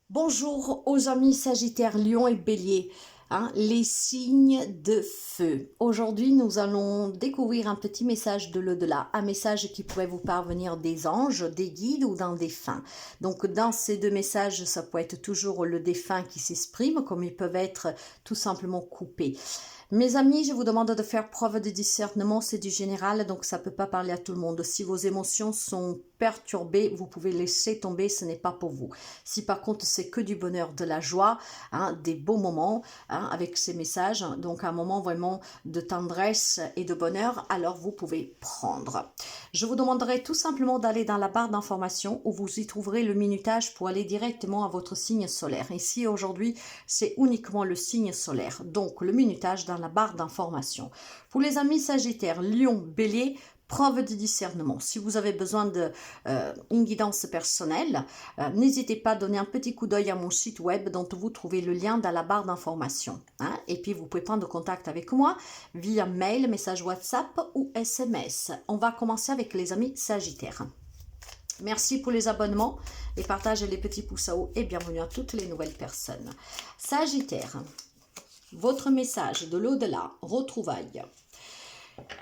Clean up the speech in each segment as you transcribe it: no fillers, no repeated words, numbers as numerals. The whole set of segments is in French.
Bonjour aux amis Sagittaire, Lion et Bélier, les signes de feu. Aujourd'hui, nous allons découvrir un petit message de l'au-delà, un message qui pourrait vous parvenir des anges, des guides ou d'un défunt. Donc, dans ces deux messages, ça peut être toujours le défunt qui s'exprime, comme ils peuvent être tout simplement coupés. Mes amis, je vous demande de faire preuve de discernement, c'est du général, donc ça ne peut pas parler à tout le monde. Si vos émotions sont perturbées, vous pouvez laisser tomber, ce n'est pas pour vous. Si par contre c'est que du bonheur, de la joie, des beaux moments avec ces messages, donc un moment vraiment de tendresse et de bonheur, alors vous pouvez prendre. Je vous demanderai tout simplement d'aller dans la barre d'information où vous y trouverez le minutage pour aller directement à votre signe solaire. Ici aujourd'hui, c'est uniquement le signe solaire, donc le minutage dans la barre d'information. Pour les amis Sagittaires, Lion, Bélier, preuve de discernement. Si vous avez besoin d'une guidance personnelle, n'hésitez pas à donner un petit coup d'œil à mon site web dont vous trouvez le lien dans la barre d'information. Et puis vous pouvez prendre contact avec moi via mail, message WhatsApp ou SMS. On va commencer avec les amis Sagittaires. Merci pour les abonnements, les partages et les petits pouces à haut et bienvenue à toutes les nouvelles personnes. Sagittaire, votre message de l'au-delà, retrouvailles.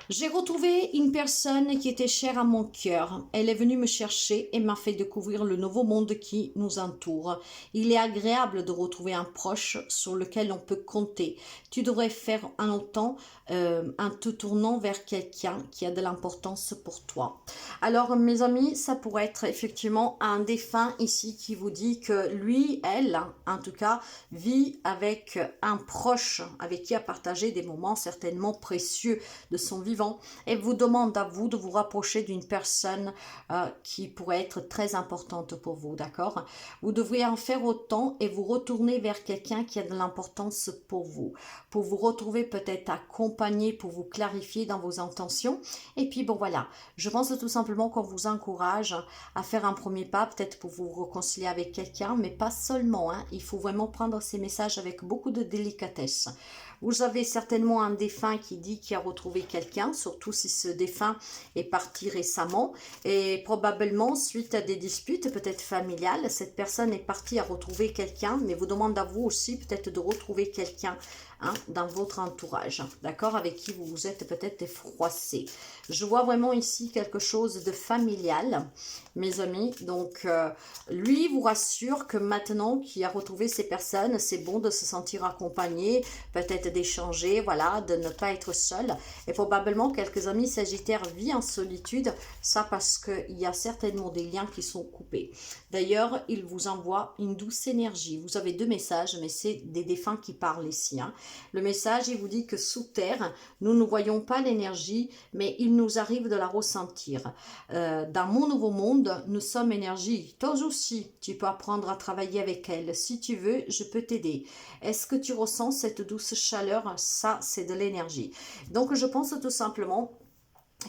J'ai retrouvé une personne qui était chère à mon cœur. Elle est venue me chercher et m'a fait découvrir le nouveau monde qui nous entoure. Il est agréable de retrouver un proche sur lequel on peut compter. Tu devrais faire un autant en te tournant vers quelqu'un qui a de l'importance pour toi. Alors mes amis, ça pourrait être effectivement un défunt ici qui vous dit que lui, elle, en tout cas, vit avec un proche avec qui a partagé des moments certainement précieux de son vivant et vous demande à vous de vous rapprocher d'une personne qui pourrait être très importante pour vous, d'accord? Vous devriez en faire autant et vous retourner vers quelqu'un qui a de l'importance pour vous retrouver peut-être accompagné, pour vous clarifier dans vos intentions. Et puis bon voilà, je pense tout simplement qu'on vous encourage à faire un premier pas, peut-être pour vous réconcilier avec quelqu'un, mais pas seulement, il faut vraiment prendre ces messages avec beaucoup de délicatesse. Vous avez certainement un défunt qui dit qu'il a retrouvé quelqu'un, surtout si ce défunt est parti récemment. Et probablement, suite à des disputes, peut-être familiales, cette personne est partie à retrouver quelqu'un, mais vous demande à vous aussi peut-être de retrouver quelqu'un dans votre entourage, d'accord, avec qui vous vous êtes peut-être froissé. Je vois vraiment ici quelque chose de familial, mes amis. Donc, lui vous rassure que maintenant qu'il a retrouvé ces personnes, c'est bon de se sentir accompagné, peut-être d'échanger, voilà, de ne pas être seul. Et probablement quelques amis Sagittaires vivent en solitude, ça parce qu'il y a certainement des liens qui sont coupés. D'ailleurs, il vous envoie une douce énergie. Vous avez deux messages, mais c'est des défunts qui parlent ici. Le message, il vous dit que sous terre, nous ne voyons pas l'énergie, mais il nous arrive de la ressentir. Dans mon nouveau monde, nous sommes énergie. Toi aussi, tu peux apprendre à travailler avec elle. Si tu veux, je peux t'aider. Est-ce que tu ressens cette douce chaleur? Ça, c'est de l'énergie. Donc, je pense tout simplement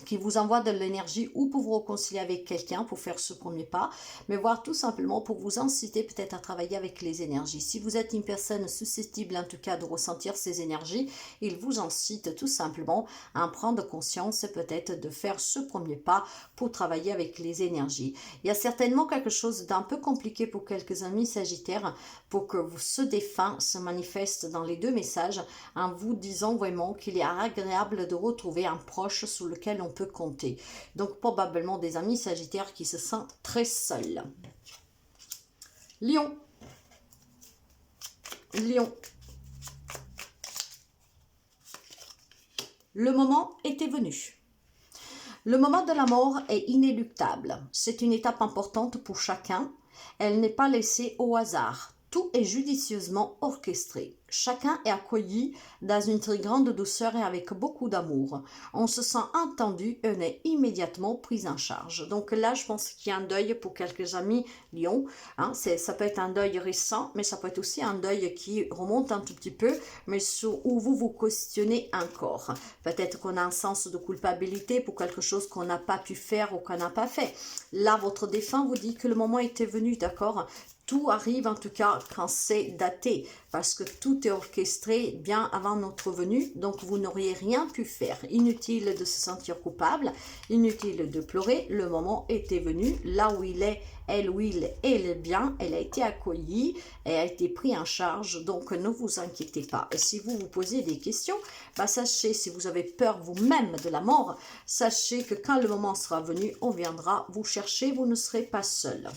qui vous envoie de l'énergie ou pour vous réconcilier avec quelqu'un pour faire ce premier pas, mais voire tout simplement pour vous inciter peut-être à travailler avec les énergies. Si vous êtes une personne susceptible en tout cas de ressentir ces énergies, il vous incite tout simplement à en prendre conscience et peut-être de faire ce premier pas pour travailler avec les énergies. Il y a certainement quelque chose d'un peu compliqué pour quelques amis Sagittaires pour que ce défunt se manifeste dans les deux messages en vous disant vraiment qu'il est agréable de retrouver un proche sur lequel on peut compter. Donc probablement des amis Sagittaires qui se sentent très seuls. Lion. Lion. Le moment était venu. Le moment de la mort est inéluctable. C'est une étape importante pour chacun. Elle n'est pas laissée au hasard. Tout est judicieusement orchestré. Chacun est accueilli dans une très grande douceur et avec beaucoup d'amour. On se sent entendu et on est immédiatement pris en charge. Donc là, je pense qu'il y a un deuil pour quelques amis Lion. Ça peut être un deuil récent, mais ça peut être aussi un deuil qui remonte un tout petit peu, mais où vous vous questionnez encore. Peut-être qu'on a un sens de culpabilité pour quelque chose qu'on n'a pas pu faire ou qu'on n'a pas fait. Là, votre défunt vous dit que le moment était venu, d'accord? Tout arrive en tout cas quand c'est daté, parce que tout tout est orchestré bien avant notre venue, donc vous n'auriez rien pu faire. Inutile de se sentir coupable, inutile de pleurer, le moment était venu, là où il est, elle ou il est bien, elle a été accueillie, elle a été prise en charge, donc ne vous inquiétez pas. Et si vous vous posez des questions, bah sachez, si vous avez peur vous-même de la mort, sachez que quand le moment sera venu, on viendra vous chercher, vous ne serez pas seul.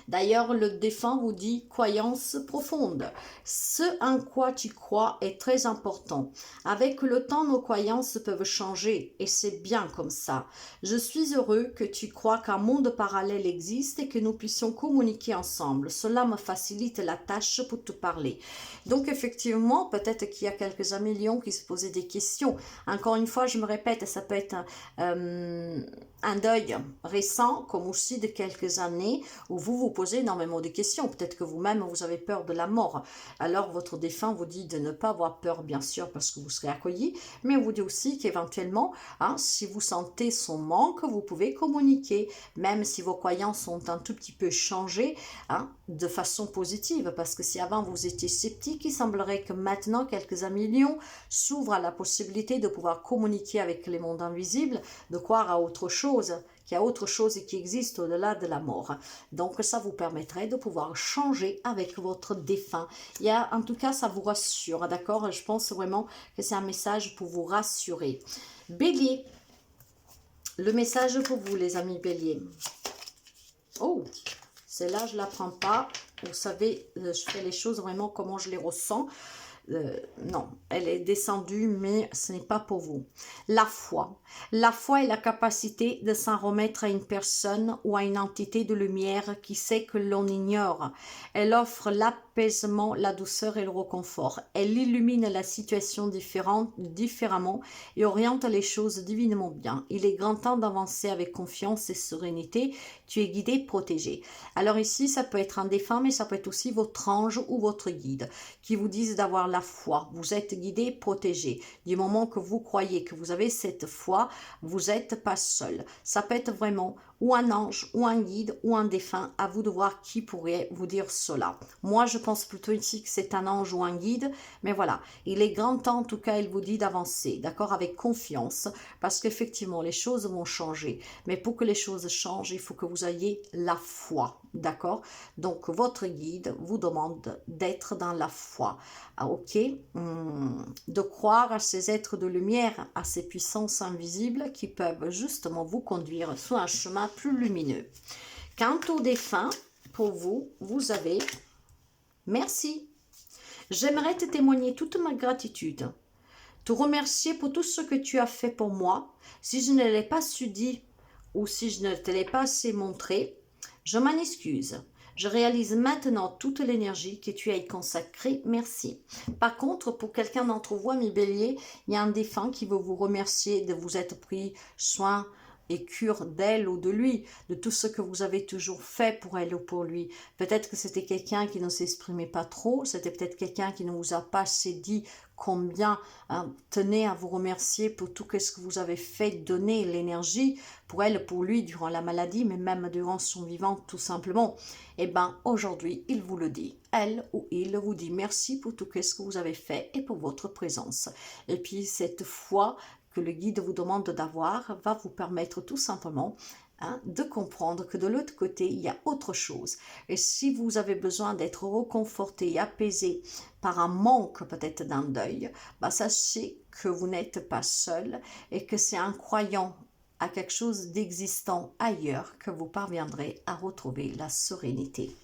D'ailleurs, le défunt vous dit croyance profonde. Ce en quoi tu crois est très important. Avec le temps, nos croyances peuvent changer et c'est bien comme ça. Je suis heureux que tu crois qu'un monde parallèle existe et que nous puissions communiquer ensemble. Cela me facilite la tâche pour te parler. Donc effectivement, peut-être qu'il y a quelques millions qui se posaient des questions. Encore une fois, je me répète, ça peut être un deuil récent, comme aussi de quelques années, où vous vous posez énormément de questions. Peut-être que vous-même, vous avez peur de la mort. Alors, votre défunt vous dit de ne pas avoir peur, bien sûr, parce que vous serez accueilli, mais on vous dit aussi qu'éventuellement, si vous sentez son manque, vous pouvez communiquer, même si vos croyances ont un tout petit peu changé, de façon positive, parce que si avant vous étiez sceptique, il semblerait que maintenant, quelques millions s'ouvrent à la possibilité de pouvoir communiquer avec les mondes invisibles, de croire à autre chose, qu'il y a autre chose qui existe au-delà de la mort. Donc ça vous permettrait de pouvoir changer avec votre défunt. En tout cas, ça vous rassure, d'accord? Je pense vraiment que c'est un message pour vous rassurer. Bélier, le message pour vous, les amis Bélier. Oh, celle-là, je ne la prends pas. Vous savez, je fais les choses vraiment comment je les ressens. Non, elle est descendue, mais ce n'est pas pour vous. La foi. La foi est la capacité de s'en remettre à une personne ou à une entité de lumière qui sait que l'on ignore. Elle offre l'apaisement, la douceur et le réconfort. Elle illumine la situation différemment et oriente les choses divinement bien. Il est grand temps d'avancer avec confiance et sérénité. Tu es guidé, protégé. Alors ici, ça peut être un défunt, mais ça peut être aussi votre ange ou votre guide qui vous disent d'avoir la foi. Vous êtes guidé, protégé. Du moment que vous croyez que vous avez cette foi, vous n'êtes pas seul. Ça peut être vraiment ou un ange, ou un guide, ou un défunt. À vous de voir qui pourrait vous dire cela. Moi, je pense plutôt ici que c'est un ange ou un guide. Mais voilà, il est grand temps, en tout cas, il vous dit d'avancer, d'accord, avec confiance. Parce qu'effectivement, les choses vont changer. Mais pour que les choses changent, il faut que vous ayez la foi, d'accord? Donc, votre guide vous demande d'être dans la foi. Ok, de croire à ces êtres de lumière, à ces puissances invisibles qui peuvent justement vous conduire sur un chemin plus lumineux. Quant au défunt, pour vous, vous avez merci. J'aimerais te témoigner toute ma gratitude, te remercier pour tout ce que tu as fait pour moi. Si je ne l'ai pas su dire ou si je ne te l'ai pas assez montré, je m'en excuse. Je réalise maintenant toute l'énergie que tu as y consacrée. Merci. Par contre, pour quelqu'un d'entre vous, mes béliers, il y a un défunt qui veut vous remercier de vous être pris soin et cure d'elle ou de lui, de tout ce que vous avez toujours fait pour elle ou pour lui. Peut-être que c'était quelqu'un qui ne s'exprimait pas trop, c'était peut-être quelqu'un qui ne vous a pas assez dit combien tenait à vous remercier pour tout ce que vous avez fait, donner l'énergie pour elle, pour lui, durant la maladie, mais même durant son vivant, tout simplement. Et bien, aujourd'hui, il vous le dit. Elle ou il vous dit merci pour tout ce que vous avez fait et pour votre présence. Et puis, cette foi que le guide vous demande d'avoir va vous permettre tout simplement de comprendre que de l'autre côté, il y a autre chose. Et si vous avez besoin d'être reconforté et apaisé par un manque peut-être d'un deuil, sachez que vous n'êtes pas seul et que c'est en croyant à quelque chose d'existant ailleurs que vous parviendrez à retrouver la sérénité.